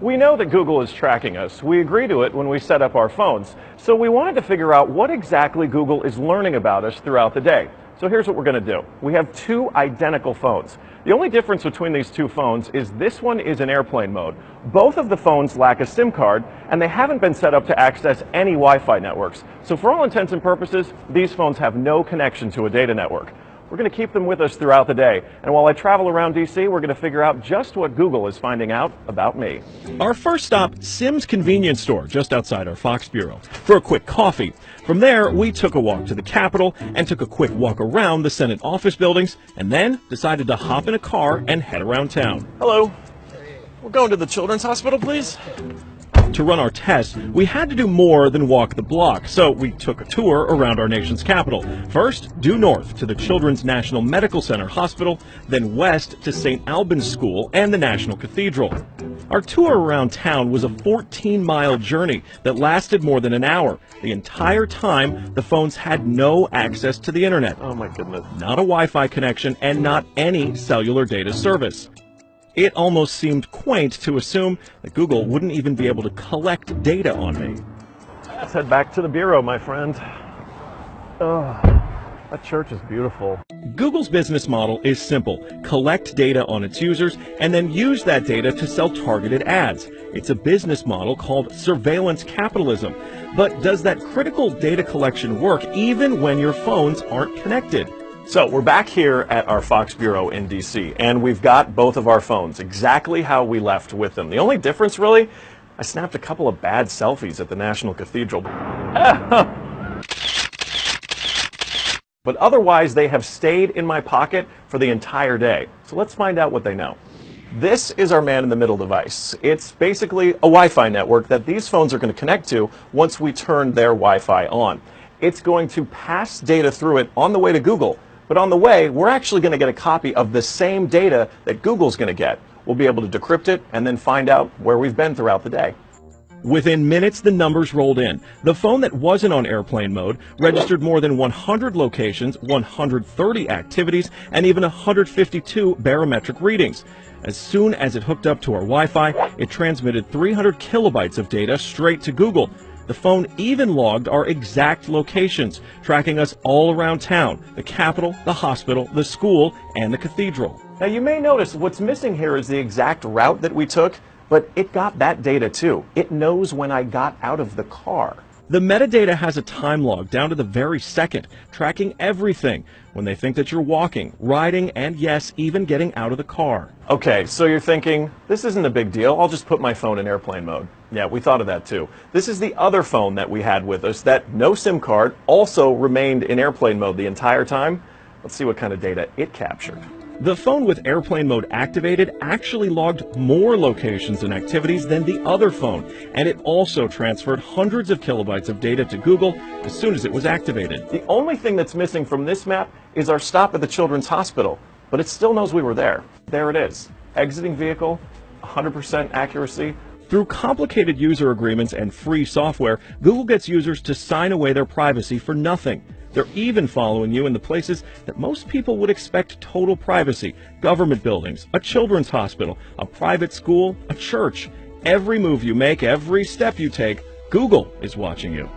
We know that Google is tracking us. We agree to it when we set up our phones. So we wanted to figure out what exactly Google is learning about us throughout the day. So here's what we're going to do. We have two identical phones. The only difference between these two phones is this one is in airplane mode. Both of the phones lack a SIM card, and they haven't been set up to access any Wi-Fi networks. So for all intents and purposes, these phones have no connection to a data network. We're going to keep them with us throughout the day. And while I travel around DC, we're going to figure out just what Google is finding out about me. Our first stop, Sim's convenience store, just outside our Fox bureau, for a quick coffee. From there, we took a walk to the Capitol and took a quick walk around the Senate office buildings, and then decided to hop in a car and head around town. Hello. We're going to the Children's Hospital, please. To run our test, we had to do more than walk the block, so we took a tour around our nation's capital. First, due north to the Children's National Medical Center Hospital, then west to St. Albans School and the National Cathedral. Our tour around town was a 14-mile journey that lasted more than an hour. The entire time, the phones had no access to the internet. Oh my goodness. Not a Wi-Fi connection and not any cellular data service. It almost seemed quaint to assume that Google wouldn't even be able to collect data on me. Let's head back to the bureau, my friend. Oh, that church is beautiful. Google's business model is simple. Collect data on its users and then use that data to sell targeted ads. It's a business model called surveillance capitalism. But does that critical data collection work even when your phones aren't connected? So we're back here at our Fox Bureau in DC, and we've got both of our phones exactly how we left with them. The only difference, really, I snapped a couple of bad selfies at the National Cathedral. But otherwise, they have stayed in my pocket for the entire day. So let's find out what they know. This is our man-in-the-middle device. It's basically a Wi-Fi network that these phones are going to connect to once we turn their Wi-Fi on. It's going to pass data through it on the way to Google. But on the way, we're actually going to get a copy of the same data that Google's going to get. We'll be able to decrypt it and then find out where we've been throughout the day. Within minutes, the numbers rolled in. The phone that wasn't on airplane mode registered more than 100 locations, 130 activities, and even 152 barometric readings. As soon as it hooked up to our Wi-Fi, it transmitted 300 kilobytes of data straight to Google. The phone even logged our exact locations, tracking us all around town, the Capitol, the hospital, the school, and the cathedral. Now you may notice what's missing here is the exact route that we took, but it got that data too. It knows when I got out of the car. The metadata has a time log down to the very second, tracking everything when they think that you're walking, riding, and yes, even getting out of the car. Okay, so you're thinking, this isn't a big deal, I'll just put my phone in airplane mode. Yeah, we thought of that too. This is the other phone that we had with us that no SIM card also remained in airplane mode the entire time. Let's see what kind of data it captured. The phone with airplane mode activated actually logged more locations and activities than the other phone, and it also transferred hundreds of kilobytes of data to Google as soon as it was activated. The only thing that's missing from this map is our stop at the Children's Hospital, but it still knows we were there. There it is. Exiting vehicle, 100% accuracy. Through complicated user agreements and free software, Google gets users to sign away their privacy for nothing. They're even following you in the places that most people would expect total privacy: government buildings, a children's hospital, a private school, a church. Every move you make, every step you take, Google is watching you.